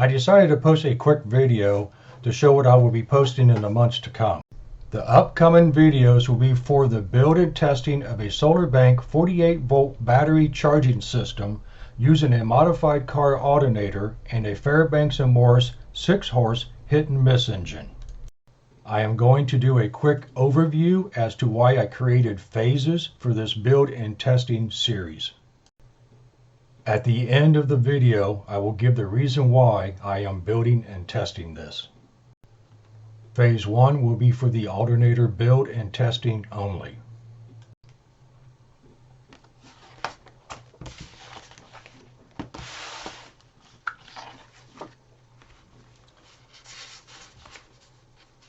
I decided to post a quick video to show what I will be posting in the months to come. The upcoming videos will be for the build and testing of a solar bank 48-volt battery charging system using a modified car alternator and a Fairbanks & Morris 6-horse hit and miss engine. I am going to do a quick overview as to why I created phases for this build and testing series. At the end of the video, I will give the reason why I am building and testing this. Phase 1 will be for the alternator build and testing only.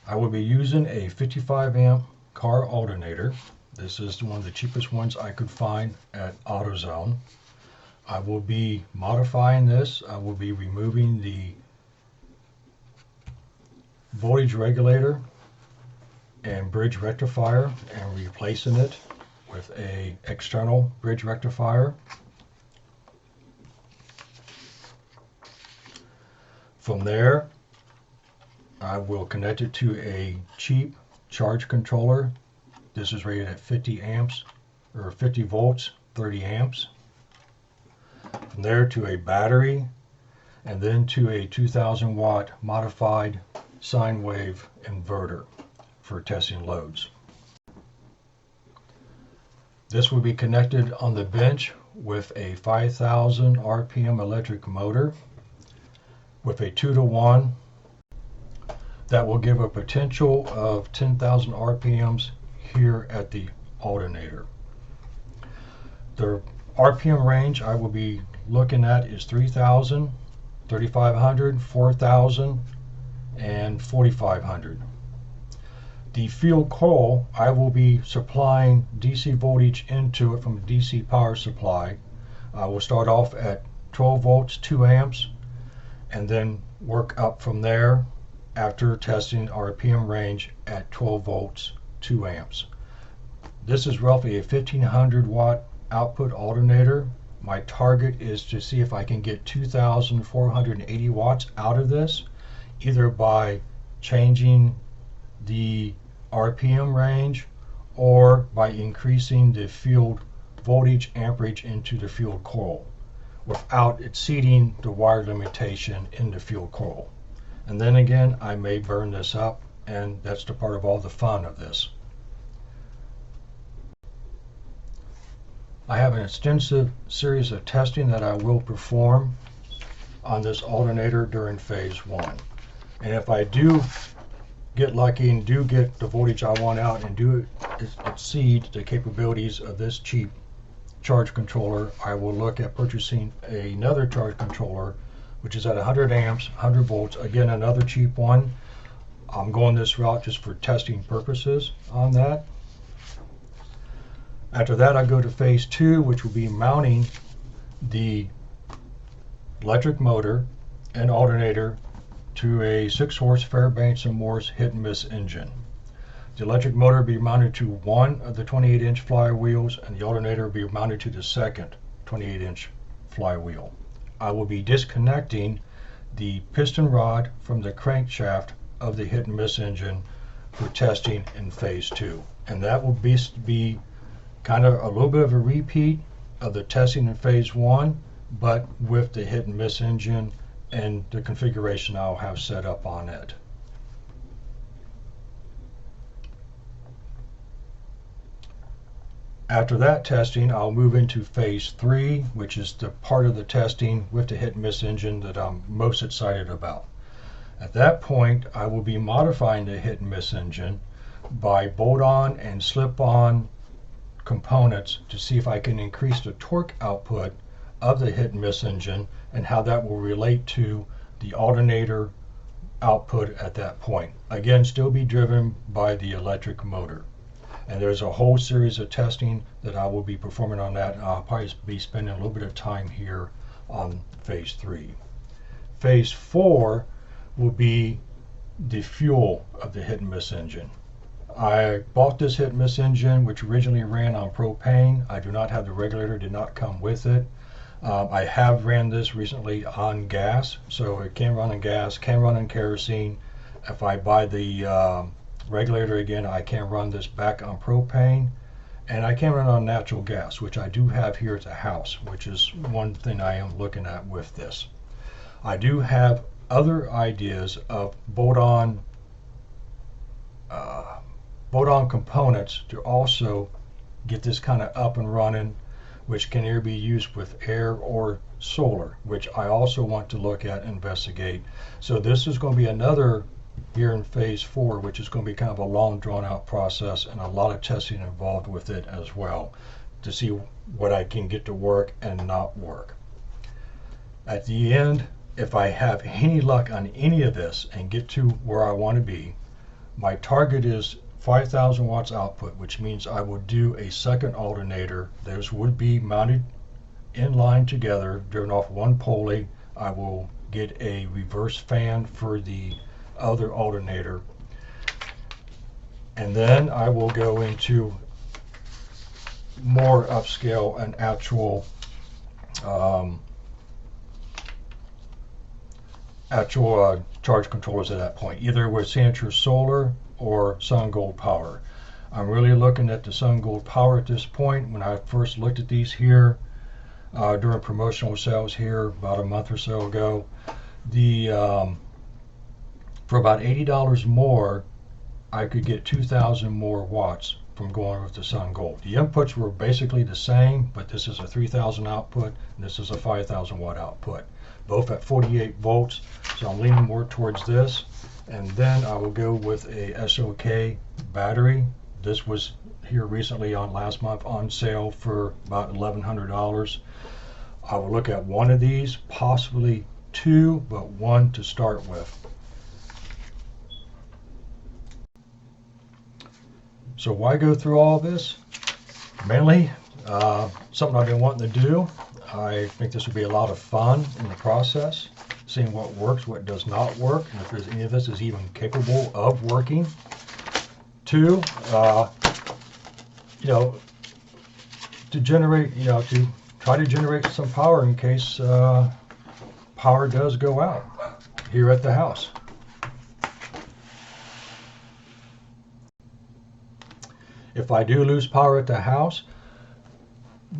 I will be using a 55 amp car alternator. This is one of the cheapest ones I could find at AutoZone. I will be modifying this. I will be removing the voltage regulator and bridge rectifier and replacing it with an external bridge rectifier. From there, I will connect it to a cheap charge controller. This is rated at 50 amps or 50 volts, 30 amps. From there to a battery, and then to a 2000 watt modified sine wave inverter for testing loads. This will be connected on the bench with a 5000 RPM electric motor with a 2-to-1 that will give a potential of 10,000 RPMs here at the alternator. The RPM range I will be looking at is 3,000, 3,500, 4,000, and 4,500. The field coil, I will be supplying DC voltage into it from a DC power supply. I will start off at 12 volts, 2 amps, and then work up from there after testing RPM range at 12 volts, 2 amps. This is roughly a 1,500 watt output alternator. My target is to see if I can get 2,480 watts out of this, either by changing the RPM range or by increasing the field voltage amperage into the field coil without exceeding the wire limitation in the field coil. And then again, I may burn this up, and that's the part of all the fun of this. I have an extensive series of testing that I will perform on this alternator during phase 1. And if I do get lucky and do get the voltage I want out and do exceed the capabilities of this cheap charge controller, I will look at purchasing another charge controller which is at 100 amps, 100 volts, again another cheap one. I'm going this route just for testing purposes on that. After that, I go to phase 2, which will be mounting the electric motor and alternator to a 6-horse Fairbanks & Morris hit and miss engine. The electric motor will be mounted to one of the 28-inch flywheels, and the alternator will be mounted to the second 28-inch flywheel. I will be disconnecting the piston rod from the crankshaft of the hit and miss engine for testing in phase 2. And that will be kind of a little bit of a repeat of the testing in phase 1, but with the hit and miss engine and the configuration I'll have set up on it. After that testing, I'll move into phase 3, which is the part of the testing with the hit and miss engine that I'm most excited about. At that point, I will be modifying the hit and miss engine by bolt-on and slip-on components to see if I can increase the torque output of the hit and miss engine and how that will relate to the alternator output at that point. Again, still be driven by the electric motor. And there's a whole series of testing that I will be performing on that. I'll probably be spending a little bit of time here on phase 3. Phase 4 will be the fuel of the hit and miss engine. I bought this hit and miss engine, which originally ran on propane. I do not have the regulator, did not come with it. I have ran this recently on gas, so it can run on gas, can run on kerosene. If I buy the regulator again, I can run this back on propane, and I can run on natural gas, which I do have here at the house, which is one thing I am looking at with this. I do have other ideas of bolt-on components to also get this kind of up and running, which can either be used with air or solar, which I also want to look at and investigate. So this is going to be another here in phase 4, which is going to be kind of a long drawn out process and a lot of testing involved with it as well to see what I can get to work and not work. At the end, if I have any luck on any of this and get to where I want to be, my target is 5,000 watts output, which means I will do a second alternator. Those would be mounted in line together, driven off one pulley. I will get a reverse fan for the other alternator, and then I will go into more upscale and actual charge controllers at that point, either with Signature Solar or SunGold Power. I'm really looking at the SunGold Power at this point. When I first looked at these here during promotional sales here about a month or so ago, for about $80 more, I could get 2,000 more watts from going with the SunGold. The inputs were basically the same, but this is a 3,000 output and this is a 5,000 watt output, both at 48 volts. So I'm leaning more towards this. And then I will go with a SOK battery. This was here recently on last month on sale for about $1,100. I will look at one of these, possibly two, but one to start with. So why go through all this? Mainly something I've been wanting to do. I think this would be a lot of fun in the process, seeing what works, what does not work, and if there's any of this is even capable of working. Two, to generate, to try to generate some power in case power does go out here at the house. If I do lose power at the house,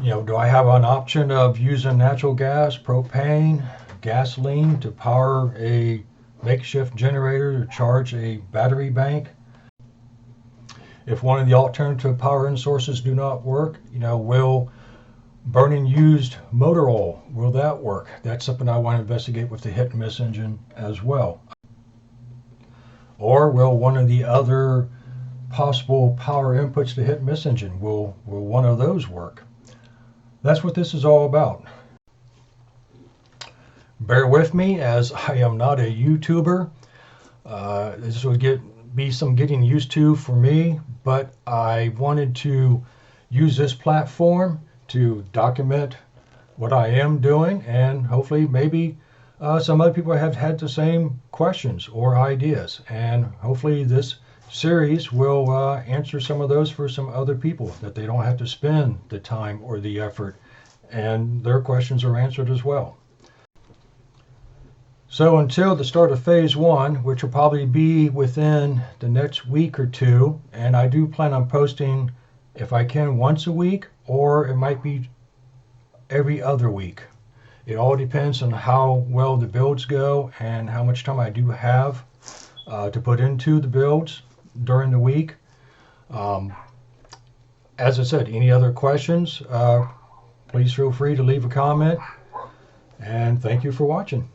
do I have an option of using natural gas, propane, gasoline to power a makeshift generator to charge a battery bank? If one of the alternative power sources do not work, will burning used motor oil, will that work? That's something I want to investigate with the hit and miss engine as well. Or will one of the other possible power inputs to hit and miss engine, will one of those work? That's what this is all about. Bear with me as I am not a YouTuber. This will be some getting used to for me, but I wanted to use this platform to document what I am doing, and hopefully maybe some other people have had the same questions or ideas, and hopefully this series will answer some of those for some other people, that they don't have to spend the time or the effort, and their questions are answered as well. So until the start of phase 1, which will probably be within the next week or two, and I do plan on posting, if I can, once a week, or it might be every other week. It all depends on how well the builds go and how much time I do have to put into the builds during the week. As I said, any other questions, please feel free to leave a comment, and thank you for watching.